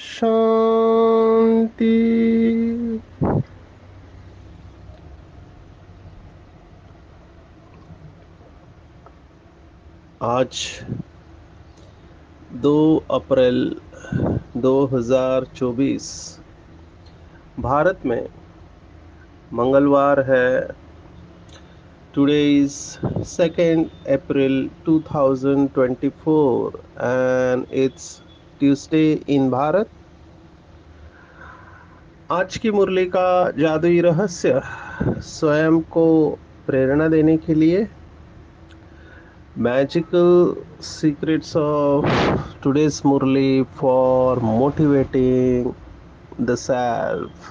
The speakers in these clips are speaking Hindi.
शांति। आज 2 अप्रैल 2024 भारत में मंगलवार है। Today is 2nd April 2024 and it's Tuesday in Bharat. आज की मुरली का जादुई रहस्य स्वयं को प्रेरणा देने के लिए magical secrets of today's Murli for motivating the self।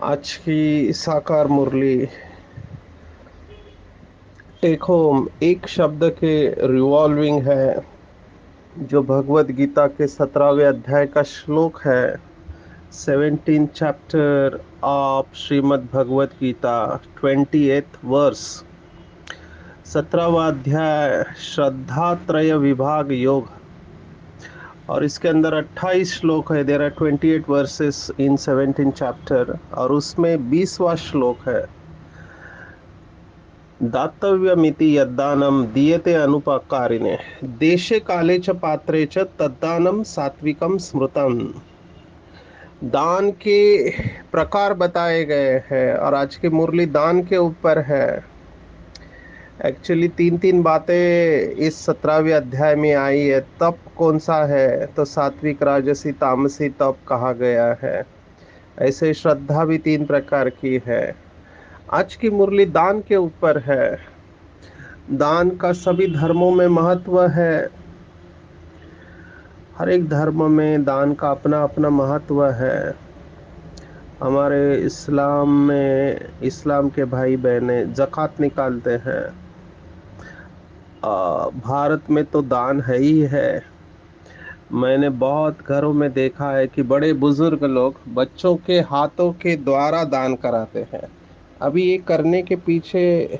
आज की साकार मुरली टेक होम एक शब्द के रिवॉल्विंग है, जो भगवत गीता के 17वें अध्याय का श्लोक है। 17th chapter of Shrimad Bhagavad Gita, 28th verse. 17वां अध्याय श्रद्धा त्रय विभाग योग, और इसके अंदर 28 श्लोक है। There are 28 verses in 17 chapter, और उसमें 20वां श्लोक है। दातव्यमिति यद्दानम दीयते अनुपकारिणे देशे काले च पात्रे च तद्दानम सात्विकम स्मृतम। दान के प्रकार बताए गए हैं, और आज की मुरली दान के ऊपर है। एक्चुअली तीन तीन बातें इस 17वें अध्याय में आई है। तप कौन सा है, तो सात्विक राजसी तामसी तप कहा गया है। ऐसे श्रद्धा भी 3 प्रकार की है। आज की मुरली दान के ऊपर है। दान का सभी धर्मों में महत्व है। हर एक धर्म में दान का अपना अपना महत्व है। हमारे इस्लाम में इस्लाम के भाई बहने ज़कात निकालते हैं। भारत में तो दान है ही है। मैंने बहुत घरों में देखा है कि बड़े बुजुर्ग लोग बच्चों के हाथों के द्वारा दान कराते हैं। अभी ये करने के पीछे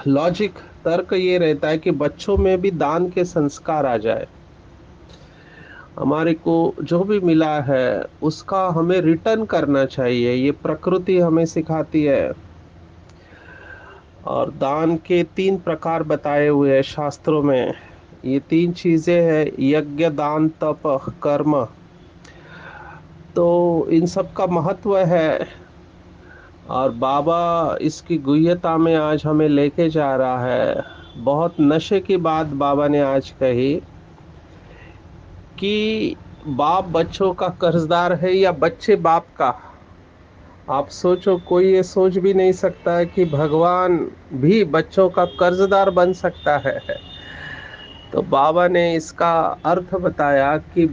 लॉजिक तर्क ये रहता है कि बच्चों में भी दान के संस्कार आ जाए। हमारे को जो भी मिला है उसका हमें रिटर्न करना चाहिए, ये प्रकृति हमें सिखाती है। और दान के 3 प्रकार बताए हुए हैं शास्त्रों में। ये 3 चीजें हैं, यज्ञ दान तप कर्म। तो इन सब का महत्व है, और बाबा इसकी गुह्यता में आज हमें लेके जा रहा है। बहुत नशे की बात बाबा ने आज कही कि बाप बच्चों का कर्जदार है या बच्चे बाप का। आप सोचो, कोई ये सोच भी नहीं सकता है कि भगवान भी बच्चों का कर्जदार बन सकता है। तो बाबा ने इसका अर्थ बताया कि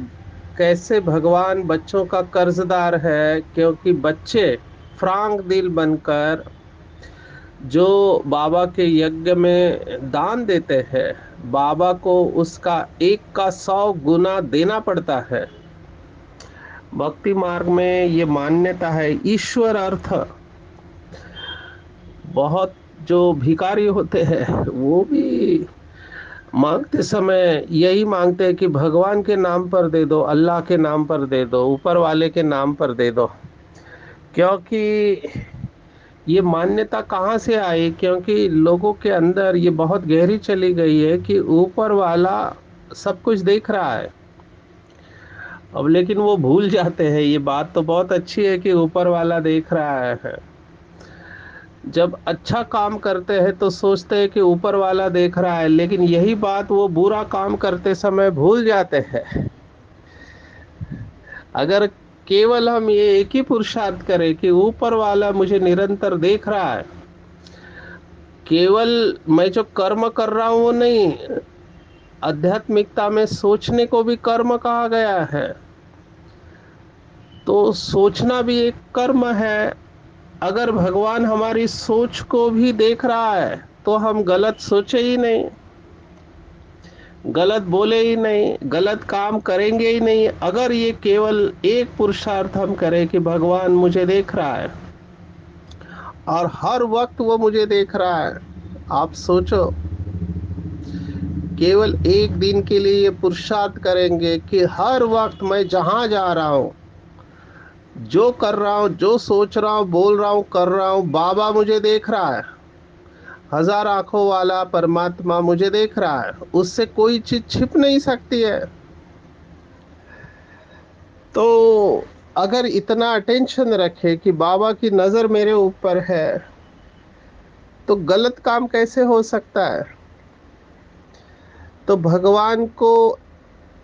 कैसे भगवान बच्चों का कर्जदार है, क्योंकि बच्चे फ्रांक दिल बनकर जो बाबा के यज्ञ में दान देते हैं, बाबा को उसका 1 का 100 गुना देना पड़ता है। भक्ति मार्ग में ये मान्यता है। ईश्वर अर्थ बहुत जो भिखारी होते हैं वो भी मांगते समय यही मांगते हैं कि भगवान के नाम पर दे दो, अल्लाह के नाम पर दे दो, ऊपर वाले के नाम पर दे दो। क्योंकि ये मान्यता कहाँ से आई? क्योंकि लोगों के अंदर ये बहुत गहरी चली गई है कि ऊपर वाला सब कुछ देख रहा है। अब लेकिन वो भूल जाते हैं। ये बात तो बहुत अच्छी है कि ऊपर वाला देख रहा है। जब अच्छा काम करते हैं तो सोचते हैं कि ऊपर वाला देख रहा है, लेकिन यही बात वो बुरा काम करते समय भूल जाते हैं। अगर केवल हम ये एक ही पुरुषार्थ करें कि ऊपर वाला मुझे निरंतर देख रहा है, केवल मैं जो कर्म कर रहा हूं वो नहीं, आध्यात्मिकता में सोचने को भी कर्म कहा गया है। तो सोचना भी एक कर्म है। अगर भगवान हमारी सोच को भी देख रहा है तो हम गलत सोचे ही नहीं, गलत बोले ही नहीं, गलत काम करेंगे ही नहीं, अगर ये केवल एक पुरुषार्थ हम करें कि भगवान मुझे देख रहा है और हर वक्त वो मुझे देख रहा है। आप सोचो, केवल एक दिन के लिए ये पुरुषार्थ करेंगे कि हर वक्त मैं जहां जा रहा हूं, जो कर रहा हूं, जो सोच रहा हूं, बोल रहा हूं, कर रहा हूं, बाबा मुझे देख रहा है। हजार आंखों वाला परमात्मा मुझे देख रहा है, उससे कोई चीज छिप नहीं सकती है। तो अगर इतना अटेंशन रखे कि बाबा की नजर मेरे ऊपर है, तो गलत काम कैसे हो सकता है? तो भगवान को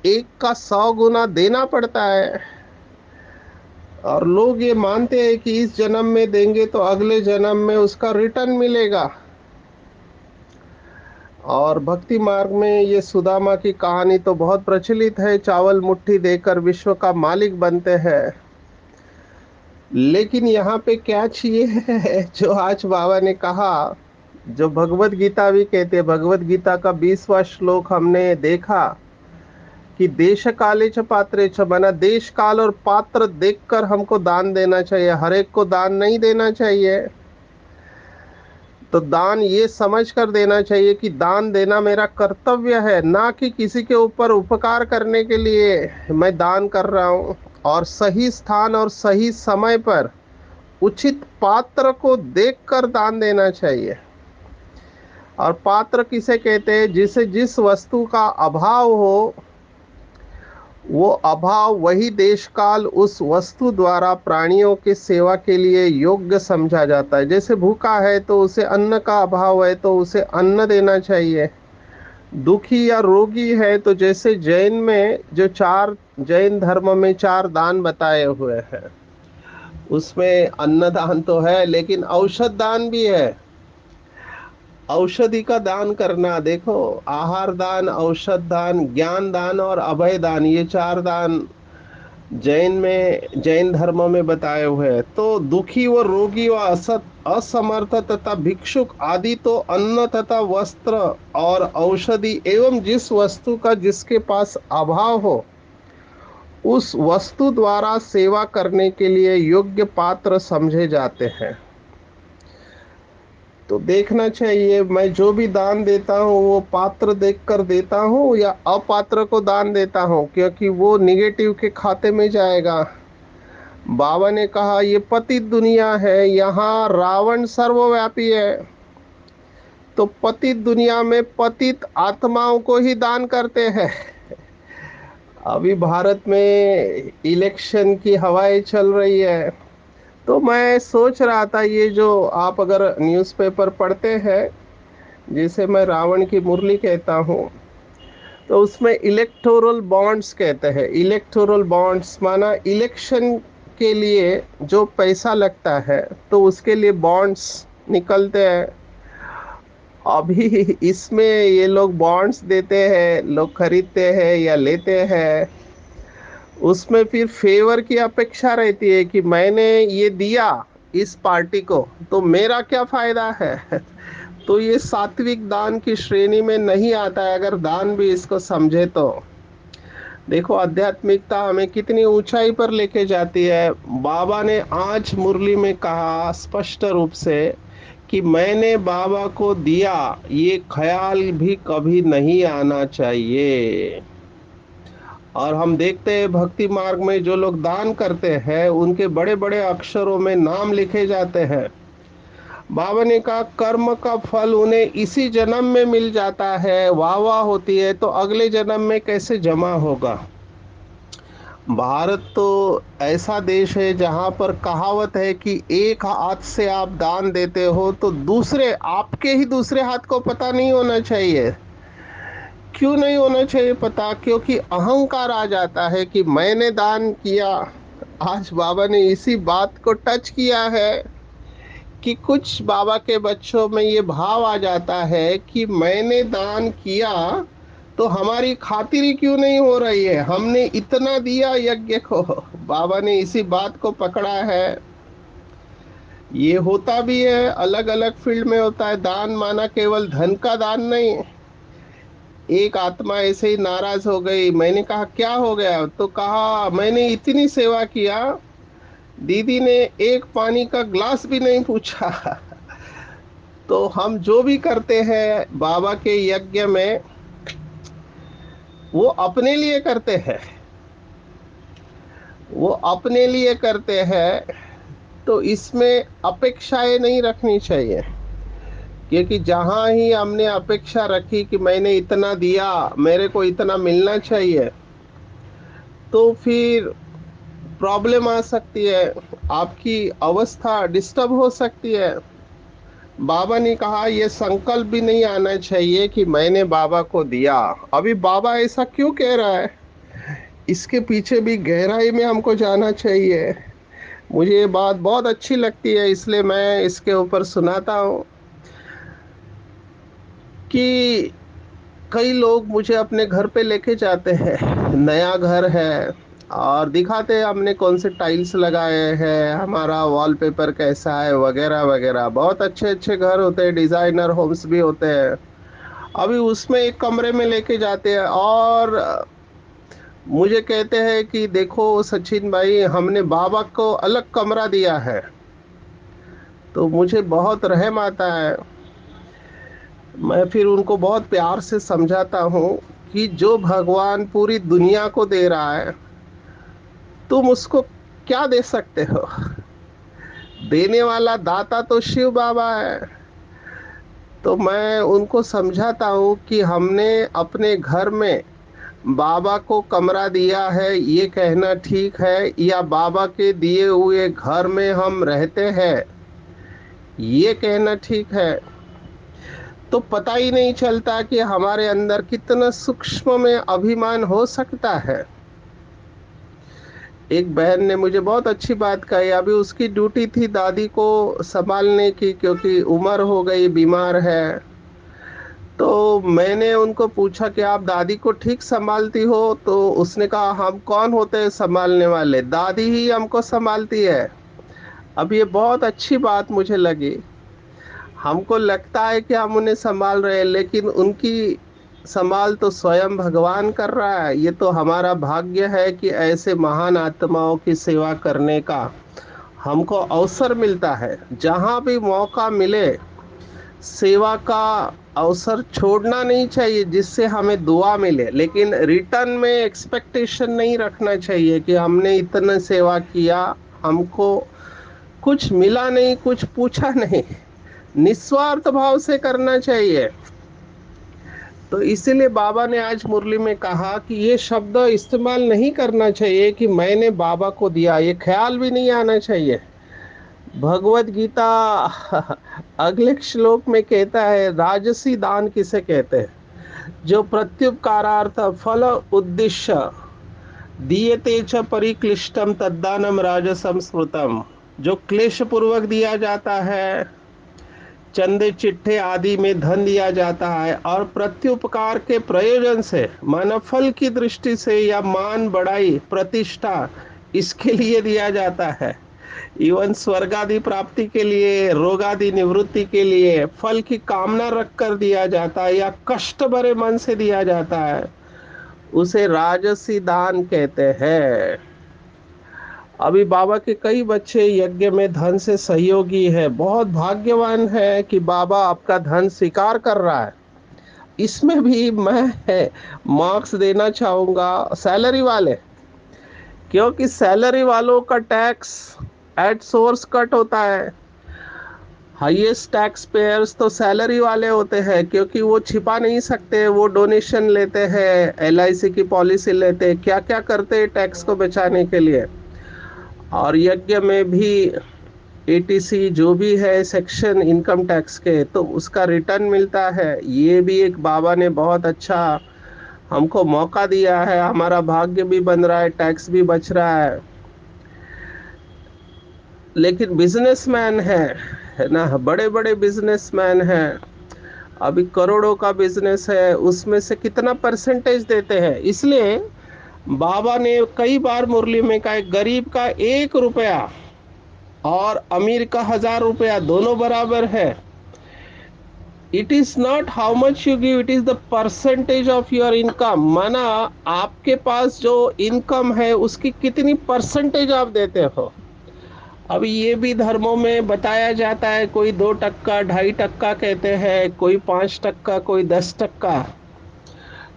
एक का 100 गुना देना पड़ता है। और लोग ये मानते हैं कि इस जन्म में देंगे तो अगले जन्म में उसका रिटर्न मिलेगा। और भक्ति मार्ग में ये सुदामा की कहानी तो बहुत प्रचलित है, चावल मुट्ठी देकर विश्व का मालिक बनते हैं। लेकिन यहाँ पे कैच ये है जो आज बाबा ने कहा, जो भगवत गीता भी कहते हैं, भगवत गीता का 20वां श्लोक हमने देखा कि देश काले च पात्रे च, बना देश काल और पात्र देखकर हमको दान देना चाहिए, हर एक को दान नहीं देना चाहिए। तो दान ये समझ कर देना चाहिए कि दान देना मेरा कर्तव्य है, ना कि किसी के ऊपर उपकार करने के लिए मैं दान कर रहा हूँ। और सही स्थान और सही समय पर उचित पात्र को देखकर दान देना चाहिए। और पात्र किसे कहते हैं? जिसे जिस वस्तु का अभाव हो, वो अभाव वही देश काल उस वस्तु द्वारा प्राणियों की सेवा के लिए योग्य समझा जाता है। जैसे भूखा है तो उसे अन्न का अभाव है तो उसे अन्न देना चाहिए। दुखी या रोगी है तो जैसे जैन में जो चार, जैन धर्म में 4 दान बताए हुए हैं, उसमें अन्न दान तो है लेकिन औषध दान भी है। औषधि का दान करना, देखो, आहार दान, औषध दान, ज्ञान दान और अभय दान, ये 4 दान जैन में, जैन धर्म में बताए हुए हैं। तो दुखी व रोगी व असत असमर्थ तथा भिक्षुक आदि तो अन्न तथा वस्त्र और औषधि एवं जिस वस्तु का जिसके पास अभाव हो, उस वस्तु द्वारा सेवा करने के लिए योग्य पात्र समझे जाते हैं। तो देखना चाहिए मैं जो भी दान देता हूँ वो पात्र देखकर देता हूँ या अपात्र को दान देता हूँ, क्योंकि वो निगेटिव के खाते में जाएगा। बाबा ने कहा ये पतित दुनिया है, यहाँ रावण सर्वव्यापी है। तो पतित दुनिया में पतित आत्माओं को ही दान करते हैं। अभी भारत में इलेक्शन की हवाएं चल रही है, तो मैं सोच रहा था ये जो आप अगर न्यूज़पेपर पढ़ते हैं, जिसे मैं रावण की मुरली कहता हूँ, तो उसमें इलेक्टोरल बॉन्ड्स कहते हैं। इलेक्टोरल बॉन्ड्स माना इलेक्शन के लिए जो पैसा लगता है, तो उसके लिए बॉन्ड्स निकलते हैं। अभी इसमें ये लोग बॉन्ड्स देते हैं, लोग खरीदते हैं या लेते हैं, उसमें फिर फेवर की अपेक्षा रहती है कि मैंने ये दिया इस पार्टी को तो मेरा क्या फायदा है। तो ये सात्विक दान की श्रेणी में नहीं आता है, अगर दान भी इसको समझे तो। देखो आध्यात्मिकता हमें कितनी ऊंचाई पर लेके जाती है। बाबा ने आज मुरली में कहा स्पष्ट रूप से कि मैंने बाबा को दिया, ये ख्याल भी कभी नहीं आना चाहिए। और हम देखते हैं भक्ति मार्ग में जो लोग दान करते हैं उनके बड़े बड़े अक्षरों में नाम लिखे जाते हैं। बाबा ने कहा कर्म का फल उन्हें इसी जन्म में मिल जाता है, वाह वाह होती है, तो अगले जन्म में कैसे जमा होगा। भारत तो ऐसा देश है जहां पर कहावत है कि एक हाथ से आप दान देते हो तो दूसरे, आपके ही दूसरे हाथ को पता नहीं होना चाहिए। क्यों नहीं होना चाहिए पता? क्योंकि अहंकार आ जाता है कि मैंने दान किया। आज बाबा ने इसी बात को टच किया है कि कुछ बाबा के बच्चों में ये भाव आ जाता है कि मैंने दान किया तो हमारी खातिरी क्यों नहीं हो रही है, हमने इतना दिया यज्ञ को। बाबा ने इसी बात को पकड़ा है। ये होता भी है, अलग अलग फील्ड में होता है। दान माना केवल धन का दान नहीं। एक आत्मा ऐसे ही नाराज हो गई, मैंने कहा क्या हो गया, तो कहा मैंने इतनी सेवा किया, दीदी ने एक पानी का ग्लास भी नहीं पूछा। तो हम जो भी करते हैं बाबा के यज्ञ में, वो अपने लिए करते हैं, वो अपने लिए करते हैं। तो इसमें अपेक्षाएं नहीं रखनी चाहिए, क्योंकि जहां ही हमने अपेक्षा रखी कि मैंने इतना दिया, मेरे को इतना मिलना चाहिए, तो फिर प्रॉब्लम आ सकती है, आपकी अवस्था डिस्टर्ब हो सकती है। बाबा ने कहा ये संकल्प भी नहीं आना चाहिए कि मैंने बाबा को दिया। अभी बाबा ऐसा क्यों कह रहा है, इसके पीछे भी गहराई में हमको जाना चाहिए। मुझे ये बात बहुत अच्छी लगती है, इसलिए मैं इसके ऊपर सुनाता हूँ कि कई लोग मुझे अपने घर पे लेके जाते हैं, नया घर है, और दिखाते हैं हमने कौन से टाइल्स लगाए हैं, हमारा वॉलपेपर कैसा है, वगैरह वगैरह। बहुत अच्छे अच्छे घर होते हैं, डिजाइनर होम्स भी होते हैं। अभी उसमें एक कमरे में लेके जाते हैं और मुझे कहते हैं कि देखो सचिन भाई, हमने बाबा को अलग कमरा दिया है। तो मुझे बहुत रहम आता है। मैं फिर उनको बहुत प्यार से समझाता हूँ कि जो भगवान पूरी दुनिया को दे रहा है, तुम उसको क्या दे सकते हो। देने वाला दाता तो शिव बाबा है। तो मैं उनको समझाता हूँ कि हमने अपने घर में बाबा को कमरा दिया है, ये कहना ठीक है, या बाबा के दिए हुए घर में हम रहते हैं, ये कहना ठीक है। तो पता ही नहीं चलता कि हमारे अंदर कितना सूक्ष्म में अभिमान हो सकता है। एक बहन ने मुझे बहुत अच्छी बात कही, अभी उसकी ड्यूटी थी दादी को संभालने की, क्योंकि उम्र हो गई, बीमार है। तो मैंने उनको पूछा कि आप दादी को ठीक संभालती हो, तो उसने कहा हम कौन होते हैं संभालने वाले, दादी ही हमको संभालती है। अब ये बहुत अच्छी बात मुझे लगी। हमको लगता है कि हम उन्हें संभाल रहे हैं, लेकिन उनकी संभाल तो स्वयं भगवान कर रहा है। ये तो हमारा भाग्य है कि ऐसे महान आत्माओं की सेवा करने का हमको अवसर मिलता है। जहाँ भी मौका मिले, सेवा का अवसर छोड़ना नहीं चाहिए, जिससे हमें दुआ मिले। लेकिन रिटर्न में एक्सपेक्टेशन नहीं रखना चाहिए कि हमने इतना सेवा किया, हमको कुछ मिला नहीं, कुछ पूछा नहीं। निस्वार्थ भाव से करना चाहिए। तो इसीलिए बाबा ने आज मुरली में कहा कि ये शब्द इस्तेमाल नहीं करना चाहिए कि मैंने बाबा को दिया, ये ख्याल भी नहीं आना चाहिए। भगवत गीता अगले श्लोक में कहता है, राजसी दान किसे कहते हैं, जो प्रत्युपकारार्थ फल उद्देश्य दीयते च परिक्लिष्टम तद्दानम राजसम स्मृतम। जो क्लेश पूर्वक दिया जाता है, चंदे चिट्ठे आदि में धन दिया जाता है, और प्रत्युपकार के प्रयोजन से, मानव फल की दृष्टि से या मान बढ़ाई प्रतिष्ठा, इसके लिए दिया जाता है। इवन स्वर्ग आदि प्राप्ति के लिए, रोग आदि निवृत्ति के लिए फल की कामना रख कर दिया जाता है, या कष्ट भरे मन से दिया जाता है, उसे राजसी दान कहते हैं। अभी बाबा के कई बच्चे यज्ञ में धन से सहयोगी है, बहुत भाग्यवान है कि बाबा आपका धन स्वीकार कर रहा है। इसमें भी मैं मार्क्स देना चाहूंगा सैलरी वाले, क्योंकि सैलरी वालों का टैक्स एट सोर्स कट होता है। हाईएस्ट टैक्स पेयर्स तो सैलरी वाले होते हैं, क्योंकि वो छिपा नहीं सकते, वो डोनेशन लेते हैं, एलआईसी की पॉलिसी लेते हैं, क्या क्या करते हैं टैक्स को बचाने के लिए। और यज्ञ में भी एटीसी जो भी है सेक्शन इनकम टैक्स के, तो उसका रिटर्न मिलता है। ये भी एक बाबा ने बहुत अच्छा हमको मौका दिया है, हमारा भाग्य भी बन रहा है, टैक्स भी बच रहा है। लेकिन बिजनेसमैन है, है ना। बड़े बड़े बिजनेसमैन हैं, अभी करोड़ों का बिजनेस है, उसमें से कितना परसेंटेज देते हैं। इसलिए बाबा ने कई बार मुरली में कहा, गरीब का 1 रुपया और अमीर का 1000 रुपया दोनों बराबर है। It is not how much you give, it is the percentage of your income. माना आपके पास जो इनकम है उसकी कितनी परसेंटेज आप देते हो। अब ये भी धर्मों में बताया जाता है, कोई 2%, 2.5% कहते हैं, कोई 5%, कोई 10%।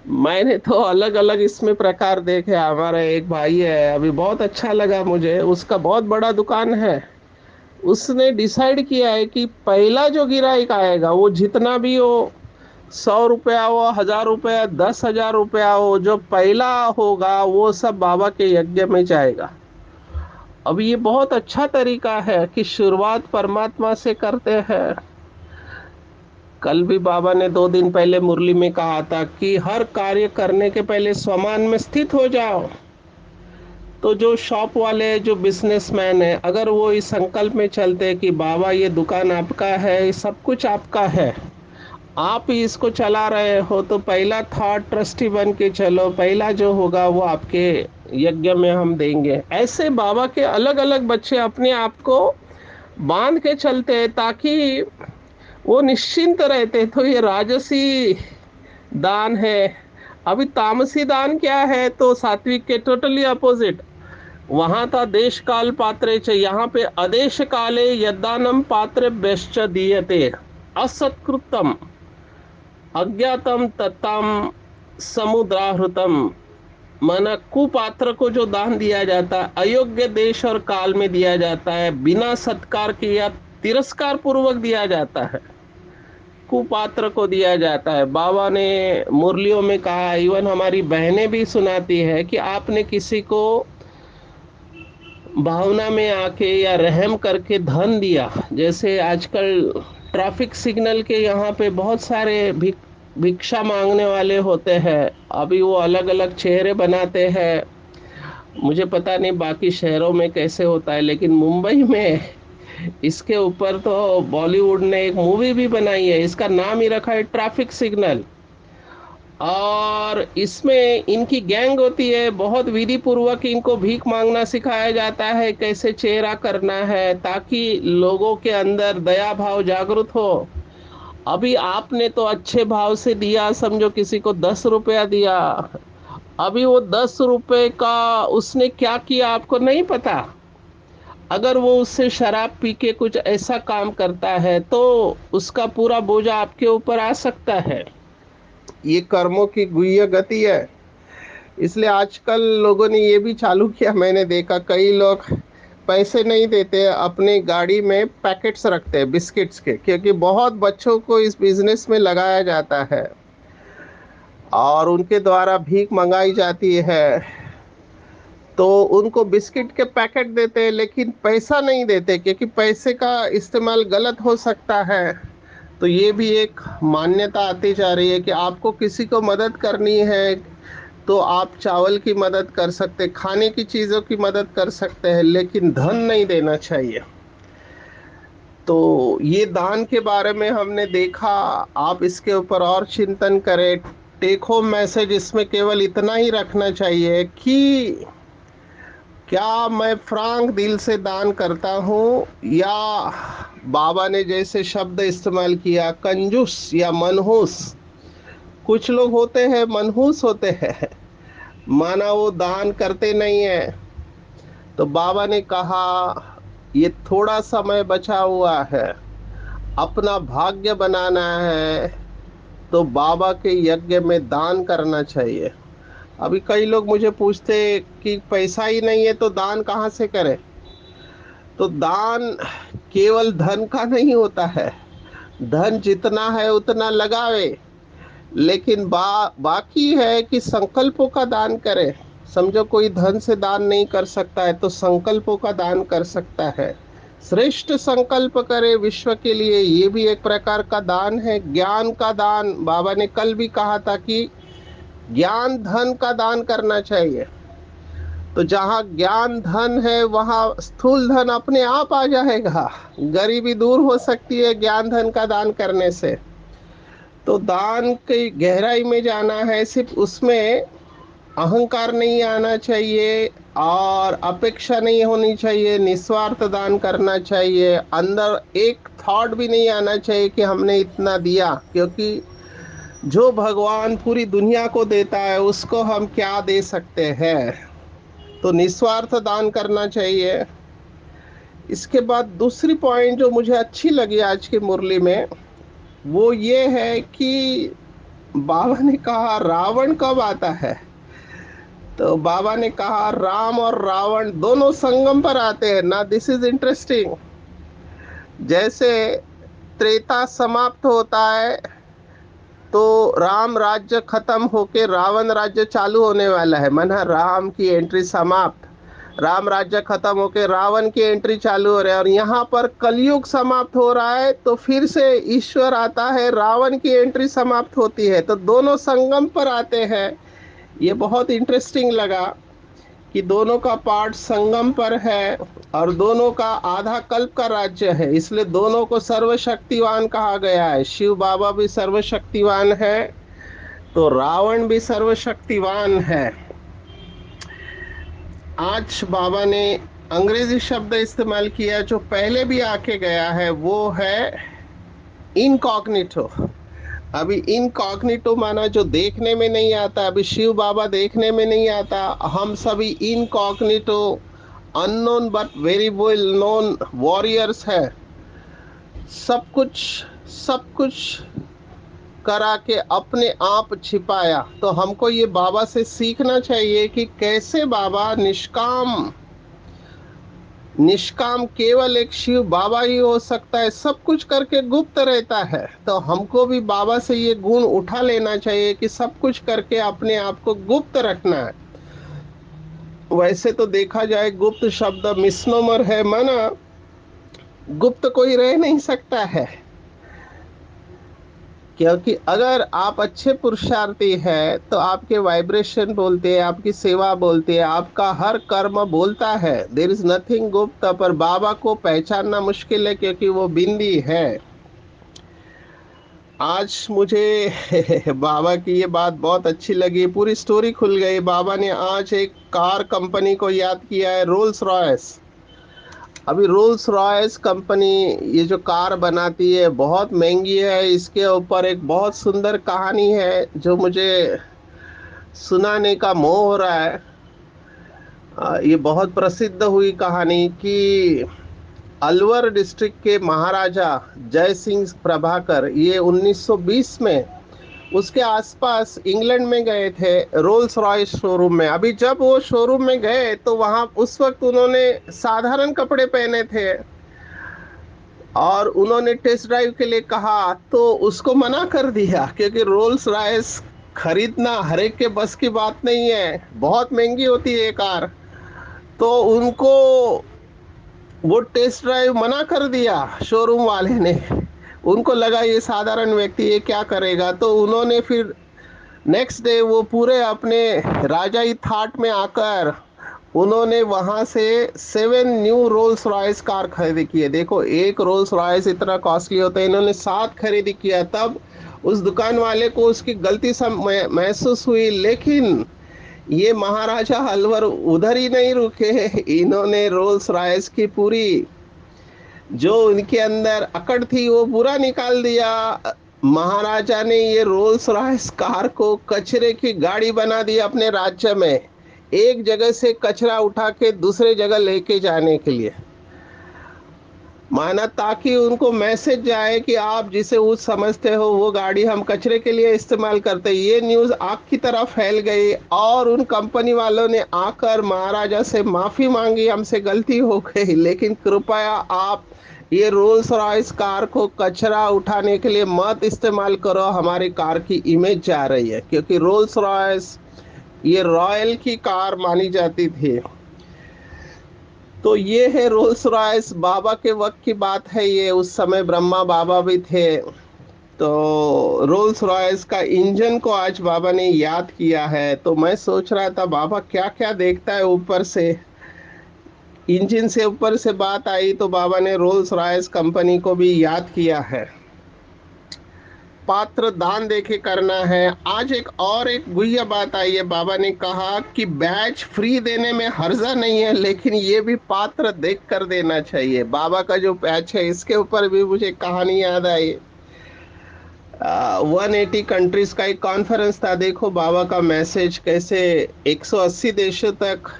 मैंने तो अलग अलग इसमें प्रकार देखे। हमारा एक भाई है, अभी बहुत अच्छा लगा मुझे, उसका बहुत बड़ा दुकान है। उसने डिसाइड किया है कि पहला जो गिराईक आएगा वो जितना भी हो, 100 रुपया हो, 1000 रुपया, 10,000 रुपया हो, जो पहला होगा वो सब बाबा के यज्ञ में जाएगा। अब ये बहुत अच्छा तरीका है कि शुरुआत परमात्मा से करते हैं। कल भी बाबा ने 2 दिन पहले मुरली में कहा था कि हर कार्य करने के पहले स्वमान में स्थित हो जाओ। तो जो शॉप वाले, जो बिजनेसमैन है, अगर वो इस संकल्प में चलते कि बाबा ये दुकान आपका है, ये सब कुछ आपका है, आप ही इसको चला रहे हो, तो पहला थॉट ट्रस्टी बन के चलो, पहला जो होगा वो आपके यज्ञ में हम देंगे। ऐसे बाबा के अलग अलग बच्चे अपने आप को बांध के चलते हैं ताकि वो निश्चिंत रहते। तो ये राजसी दान है। अभी तामसी दान क्या है, तो सात्विक के टोटली अपोजिट। वहां था देश काल पात्रे च, यहाँ पे अदेश काले यदानम पात्र बेश्च दीयते असत्कृतम अज्ञातम तत्तम समुद्राहृतम। माना कुपात्र को जो दान दिया जाता है, अयोग्य देश और काल में दिया जाता है, बिना सत्कार के या तिरस्कार पूर्वक दिया जाता है, कुपात्र को दिया जाता है। बाबा ने मुरलियों में कहा, इवन हमारी बहनें भी सुनाती है कि आपने किसी को भावना में आके या रहम करके धन दिया। जैसे आजकल ट्रैफिक सिग्नल के यहाँ पे बहुत सारे भिक्षा मांगने वाले होते हैं। अभी वो अलग अलग चेहरे बनाते हैं। मुझे पता नहीं बाकी शहरों में कैसे होता है, लेकिन मुंबई में इसके ऊपर तो बॉलीवुड ने एक मूवी भी बनाई है, इसका नाम ही रखा है ट्रैफिक सिग्नल। और इसमें इनकी गैंग होती है, बहुत विधि पूर्वक इनको भीख मांगना सिखाया जाता है, कैसे चेहरा करना है, ताकि लोगों के अंदर दया भाव जागृत हो। अभी आपने तो अच्छे भाव से दिया, समझो किसी को 10 रुपया दिया, अभी वो 10 रुपए का उसने क्या किया आपको नहीं पता। अगर वो उससे शराब पी के कुछ ऐसा काम करता है तो उसका पूरा बोझा आपके ऊपर आ सकता है। ये कर्मों की गुह्य गति है। इसलिए आजकल लोगों ने ये भी चालू किया, मैंने देखा कई लोग पैसे नहीं देते, अपनी गाड़ी में पैकेट्स रखते हैं बिस्किट्स के, क्योंकि बहुत बच्चों को इस बिजनेस में लगाया जाता है और उनके द्वारा भीख मंगाई जाती है। तो उनको बिस्किट के पैकेट देते हैं लेकिन पैसा नहीं देते, क्योंकि पैसे का इस्तेमाल गलत हो सकता है। तो ये भी एक मान्यता आती जा रही है कि आपको किसी को मदद करनी है तो आप चावल की मदद कर सकते, खाने की चीज़ों की मदद कर सकते हैं, लेकिन धन नहीं देना चाहिए। तो ये दान के बारे में हमने देखा। आप इसके ऊपर और चिंतन करें। टेक होम मैसेज इसमें केवल इतना ही रखना चाहिए कि क्या मैं फ्रांक दिल से दान करता हूँ, या बाबा ने जैसे शब्द इस्तेमाल किया कंजूस या मनहूस। कुछ लोग होते हैं मनहूस होते हैं, माना वो दान करते नहीं है। तो बाबा ने कहा ये थोड़ा समय बचा हुआ है, अपना भाग्य बनाना है, तो बाबा के यज्ञ में दान करना चाहिए। अभी कई लोग मुझे पूछते कि पैसा ही नहीं है तो दान कहाँ से करें। तो दान केवल धन का नहीं होता है, धन जितना है उतना लगावे, लेकिन बाकी है कि संकल्पों का दान करें। समझो कोई धन से दान नहीं कर सकता है तो संकल्पों का दान कर सकता है। श्रेष्ठ संकल्प करे विश्व के लिए, ये भी एक प्रकार का दान है। ज्ञान का दान, बाबा ने कल भी कहा था कि ज्ञान धन का दान करना चाहिए। तो जहाँ ज्ञान धन है वहाँ स्थूल धन अपने आप आ जाएगा। गरीबी दूर हो सकती है ज्ञान धन का दान करने से। तो दान की गहराई में जाना है, सिर्फ उसमें अहंकार नहीं आना चाहिए और अपेक्षा नहीं होनी चाहिए, निस्वार्थ दान करना चाहिए। अंदर एक थॉट भी नहीं आना चाहिए कि हमने इतना दिया, क्योंकि जो भगवान पूरी दुनिया को देता है उसको हम क्या दे सकते हैं। तो निस्वार्थ दान करना चाहिए। इसके बाद दूसरी पॉइंट जो मुझे अच्छी लगी आज की मुरली में, वो ये है कि बाबा ने कहा रावण कब आता है। तो बाबा ने कहा राम और रावण दोनों संगम पर आते हैं ना। This is interesting. जैसे त्रेता समाप्त होता है तो राम राज्य खत्म होके रावण राज्य चालू होने वाला है। माना राम की एंट्री समाप्त, राम राज्य खत्म होके रावण की एंट्री चालू हो रही है। और यहाँ पर कलयुग समाप्त हो रहा है तो फिर से ईश्वर आता है, रावण की एंट्री समाप्त होती है, तो दोनों संगम पर आते हैं। ये बहुत इंटरेस्टिंग लगा कि दोनों का पार्ट संगम पर है और दोनों का आधा कल्प का राज्य है, इसलिए दोनों को सर्वशक्तिवान कहा गया है। शिव बाबा भी सर्वशक्तिवान है तो रावण भी सर्वशक्तिवान है। आज बाबा ने अंग्रेजी शब्द इस्तेमाल किया जो पहले भी आके गया है, वो है इनकॉग्निटो। अभी इनकॉग्निटो माना जो देखने में नहीं आता, अभी शिव बाबा देखने में नहीं आता, हम सभी incognito unknown but very well known warriors है। सब कुछ करा के अपने आप छिपाया। तो हमको ये बाबा से सीखना चाहिए कि कैसे बाबा निष्काम, निष्काम केवल एक शिव बाबा ही हो सकता है, सब कुछ करके गुप्त रहता है। तो हमको भी बाबा से ये गुण उठा लेना चाहिए कि सब कुछ करके अपने आप को गुप्त रखना है। वैसे तो देखा जाए गुप्त शब्द मिसनोमर है, माना गुप्त कोई रह नहीं सकता है। क्योंकि अगर आप अच्छे पुरुषार्थी है तो आपके वाइब्रेशन बोलते हैं, आपकी सेवा बोलती है, आपका हर कर्म बोलता है। देर इज नथिंग गुप्त। पर बाबा को पहचानना मुश्किल है क्योंकि वो बिंदी है। आज मुझे बाबा की ये बात बहुत अच्छी लगी, पूरी स्टोरी खुल गई। बाबा ने आज एक कार कंपनी को याद किया है, रोल्स रॉयस। अभी रोल्स रॉयस कंपनी ये जो कार बनाती है बहुत महंगी है। इसके ऊपर एक बहुत सुंदर कहानी है जो मुझे सुनाने का मोह हो रहा है। ये बहुत प्रसिद्ध हुई कहानी कि अलवर डिस्ट्रिक्ट के महाराजा जय सिंह प्रभाकर ये 1920 में उसके आसपास इंग्लैंड में गए थे रोल्स रॉयस शोरूम में। अभी जब वो शोरूम में गए तो वहां उस वक्त उन्होंने साधारण कपड़े पहने थे और उन्होंने टेस्ट ड्राइव के लिए कहा तो उसको मना कर दिया, क्योंकि रोल्स रॉयस खरीदना हर एक के बस की बात नहीं है, बहुत महंगी होती है ये कार। तो उनको वो टेस्ट ड्राइव मना कर दिया शोरूम वाले ने। उनको लगा ये साधारण व्यक्ति ये क्या करेगा, तो उन्होंने फिर नेक्स्ट डे वो पूरे अपने राजाई थाट में आकर उन्होंने वहां से 7 न्यू रोल्स रॉयस कार खरीदी की है। देखो एक रोल्स रॉयस इतना कॉस्टली होता है, इन्होंने 7 खरीदी किया। तब उस दुकान वाले को उसकी गलती महसूस हुई, लेकिन ये महाराजा अलवर उधर ही नहीं रुके। इन्होंने रोल्स रॉयस की पूरी जो उनके अंदर अकड़ थी वो पूरा निकाल दिया। महाराजा ने ये रोल्स रॉयस कार को कचरे की गाड़ी बना दी अपने राज्य में, एक जगह से कचरा उठा के दूसरे जगह लेके जाने के लिए। माना ताकि उनको मैसेज जाए कि आप जिसे ऊंच समझते हो वो गाड़ी हम कचरे के लिए इस्तेमाल करते हैं। ये न्यूज़ आग की तरह फैल गई और उन कंपनी वालों ने आकर महाराजा से माफ़ी मांगी, हमसे गलती हो गई, लेकिन कृपया आप ये रोल्स रॉयस कार को कचरा उठाने के लिए मत इस्तेमाल करो, हमारी कार की इमेज जा रही है। क्योंकि रोल्स रॉयस ये रॉयल की कार मानी जाती थी। तो ये है रोल्स रॉयस। बाबा के वक्त की बात है ये, उस समय ब्रह्मा बाबा भी थे। तो रोल्स रॉयस का इंजन को आज बाबा ने याद किया है, तो मैं सोच रहा था बाबा क्या क्या देखता है ऊपर से। इंजन से ऊपर से बात आई तो बाबा ने रोल्स रॉयस कंपनी को भी याद किया है। पात्र दान देके करना है। आज एक गुह्य बात आई है, बाबा ने कहा कि बैच फ्री देने में हर्जा नहीं है, लेकिन ये भी पात्र देख कर देना चाहिए। बाबा का जो बैच है इसके ऊपर भी मुझे कहानी याद आई। 180 कंट्रीज का एक कॉन्फ्रेंस था। देखो बाबा का मैसेज कैसे 180 देशों तक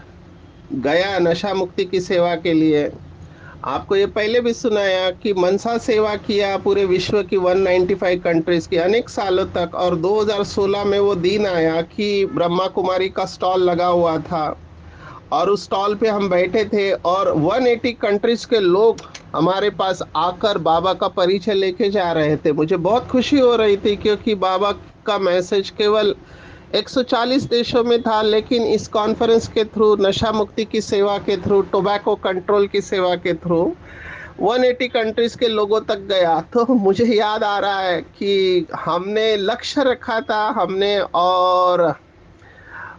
गया नशा मुक्ति की सेवा के लिए। आपको ये पहले भी सुनाया कि मनसा सेवा किया पूरे विश्व की 195 कंट्रीज की अनेक सालों तक, और 2016 में वो दिन आया कि ब्रह्मा कुमारी का स्टॉल लगा हुआ था और उस स्टॉल पे हम बैठे थे और 180 कंट्रीज के लोग हमारे पास आकर बाबा का परिचय लेके जा रहे थे। मुझे बहुत खुशी हो रही थी क्योंकि बाबा का मैसेज केवल 140 देशों में था, लेकिन इस कॉन्फ्रेंस के थ्रू, नशा मुक्ति की सेवा के थ्रू, टोबैको कंट्रोल की सेवा के थ्रू 180 कंट्रीज के लोगों तक गया। तो मुझे याद आ रहा है कि हमने लक्ष्य रखा था हमने, और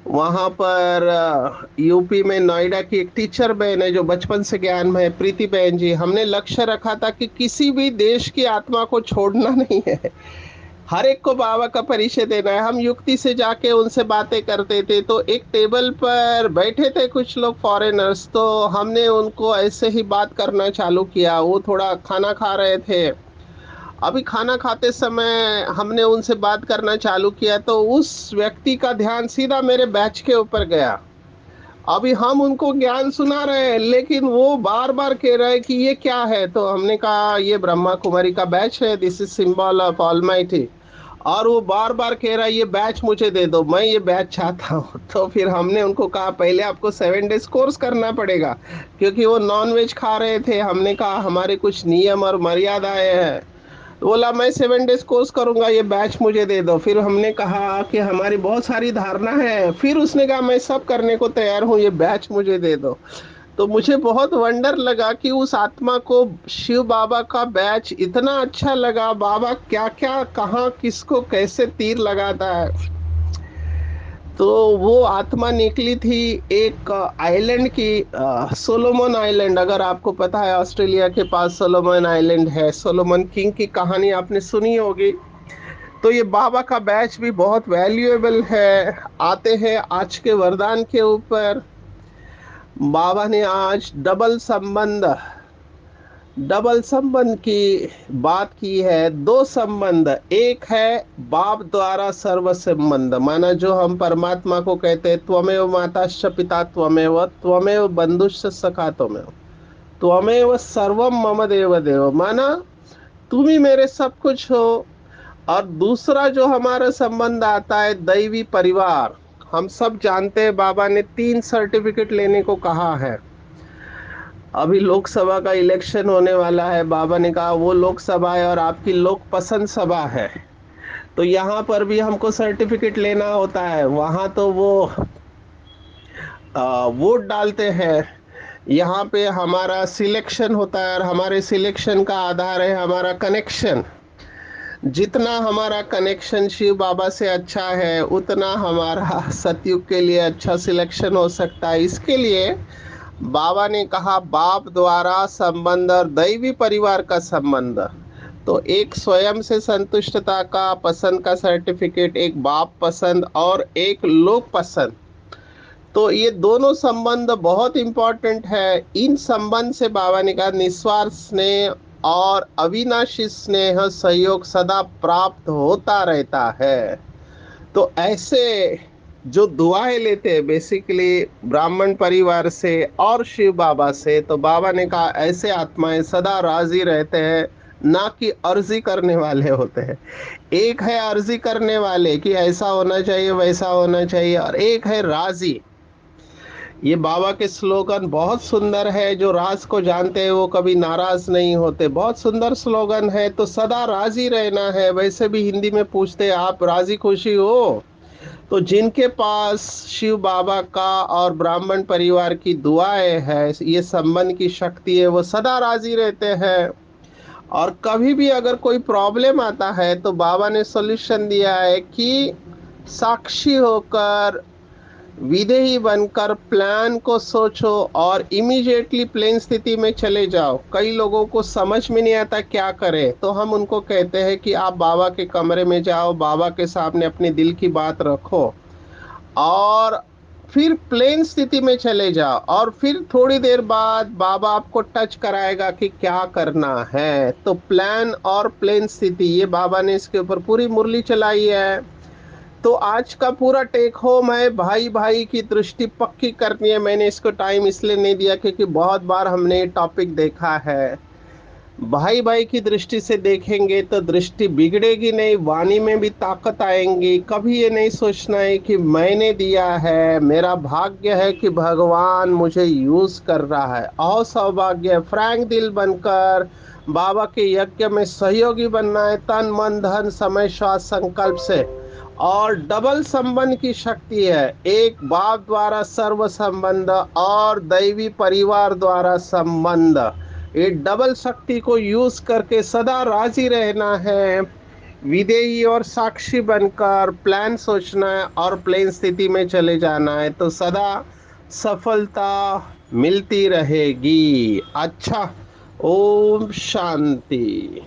वहाँ पर यूपी में नोएडा की एक टीचर बहन है जो बचपन से ज्ञान में है, प्रीति बहन जी, हमने लक्ष्य रखा था कि किसी भी देश की आत्मा को छोड़ना नहीं है, हर एक को बाबा का परिचय देना है। हम युक्ति से जाके उनसे बातें करते थे। तो एक टेबल पर बैठे थे कुछ लोग फॉरेनर्स, तो हमने उनको ऐसे ही बात करना चालू किया। वो थोड़ा खाना खा रहे थे, अभी खाना खाते समय हमने उनसे बात करना चालू किया तो उस व्यक्ति का ध्यान सीधा मेरे बैच के ऊपर गया। अभी हम उनको ज्ञान सुना रहे हैं लेकिन वो बार बार कह रहे हैं कि ये क्या है। तो हमने कहा ये ब्रह्मा कुमारी का बैच है, this is symbol of almighty. और वो बार बार कह रहा है ये बैच मुझे दे दो, मैं ये बैच चाहता हूँ। तो फिर हमने उनको कहा पहले आपको 7 डेज कोर्स करना पड़ेगा, क्योंकि वो नॉन वेज खा रहे थे। हमने कहा हमारे कुछ नियम और मर्यादाएं हैं। बोला मैं 7 डेज कोर्स करूंगा, ये बैच मुझे दे दो। फिर हमने कहा कि हमारी बहुत सारी धारणा है, फिर उसने कहा मैं सब करने को तैयार हूँ, ये बैच मुझे दे दो। तो मुझे बहुत वंडर लगा कि उस आत्मा को शिव बाबा का बैच इतना अच्छा लगा। बाबा क्या क्या कहाँ किसको कैसे तीर लगाता है। तो वो आत्मा निकली थी एक आइलैंड की, सोलोमन आइलैंड, अगर आपको पता है ऑस्ट्रेलिया के पास सोलोमन आइलैंड है। सोलोमन किंग की कहानी आपने सुनी होगी। तो ये बाबा का बैच भी बहुत वैल्यूएबल है। आते हैं आज के वरदान के ऊपर। बाबा ने आज डबल संबंध की बात की है। दो संबंध, एक है बाप द्वारा सर्व संबंध, माना जो हम परमात्मा को कहते हैं त्वमेव माताश्च पिता त्वमेव त्वमेव बंधुश्च सखा त्वमेव त्वमेव सर्वम मम देव देव, माना तुम ही मेरे सब कुछ हो। और दूसरा जो हमारा संबंध आता है दैवी परिवार। हम सब जानते हैं बाबा ने 3 सर्टिफिकेट लेने को कहा है। अभी लोकसभा का इलेक्शन होने वाला है, बाबा ने कहा वो लोकसभा है और आपकी लोक पसंद सभा है, तो यहाँ पर भी हमको सर्टिफिकेट लेना होता है। वहाँ तो वो वोट डालते हैं, यहाँ पे हमारा सिलेक्शन होता है और हमारे सिलेक्शन का आधार है हमारा कनेक्शन। जितना हमारा कनेक्शन शिव बाबा से अच्छा है उतना हमारा सतयुग के लिए अच्छा सिलेक्शन हो सकता है। इसके लिए बाबा ने कहा बाप द्वारा संबंध और दैवी परिवार का संबंध। तो एक स्वयं से संतुष्टता का पसंद का सर्टिफिकेट, एक बाप पसंद और एक लोक पसंद। तो ये दोनों संबंध बहुत इंपॉर्टेंट है। इन संबंध से बाबा ने कहा निस्वार्थ स्नेह और अविनाशी स्नेह सहयोग सदा प्राप्त होता रहता है। तो ऐसे जो दुआएं लेते हैं बेसिकली ब्राह्मण परिवार से और शिव बाबा से, तो बाबा ने कहा ऐसे आत्माएं सदा राजी रहते हैं, ना कि अर्जी करने वाले होते हैं। एक है अर्जी करने वाले कि ऐसा होना चाहिए वैसा होना चाहिए, और एक है राजी। ये बाबा के स्लोगन बहुत सुंदर है, जो राज को जानते हैं वो कभी नाराज नहीं होते। बहुत सुंदर स्लोगन है। तो सदा राजी रहना है। वैसे भी हिंदी में पूछते हैं आप राजी खुशी हो, तो जिनके पास शिव बाबा का और ब्राह्मण परिवार की दुआएं है, ये संबंध की शक्ति है, वो सदा राजी रहते हैं। और कभी भी अगर कोई प्रॉब्लम आता है तो बाबा ने सॉल्यूशन दिया है कि साक्षी होकर, विधेयी बनकर प्लान को सोचो और इमीडिएटली प्लेन स्थिति में चले जाओ। कई लोगों को समझ में नहीं आता क्या करें, तो हम उनको कहते हैं कि आप बाबा के कमरे में जाओ, बाबा के सामने अपने दिल की बात रखो और फिर प्लेन स्थिति में चले जाओ, और फिर थोड़ी देर बाद बाबा आपको टच कराएगा कि क्या करना है। तो प्लान और प्लेन स्थिति, ये बाबा ने इसके ऊपर पूरी मुरली चलाई है। तो आज का पूरा टेक होम है, भाई भाई की दृष्टि पक्की करनी है। मैंने इसको टाइम इसलिए नहीं दिया क्योंकि बहुत बार हमने ये टॉपिक देखा है। भाई भाई की दृष्टि से देखेंगे तो दृष्टि बिगड़ेगी नहीं, वाणी में भी ताकत आएंगी। कभी ये नहीं सोचना है कि मैंने दिया है, मेरा भाग्य है कि भगवान मुझे यूज कर रहा है। और सौभाग्य, फ्रैंक दिल बनकर बाबा के यज्ञ में सहयोगी बनना है, तन मन धन समय श्वास संकल्प से। और डबल संबंध की शक्ति है, एक बाप द्वारा सर्व संबंध और दैवी परिवार द्वारा संबंध। ये डबल शक्ति को यूज करके सदा राजी रहना है, विधेयी और साक्षी बनकर प्लान सोचना है और प्लेन स्थिति में चले जाना है, तो सदा सफलता मिलती रहेगी। अच्छा, ओम शांति।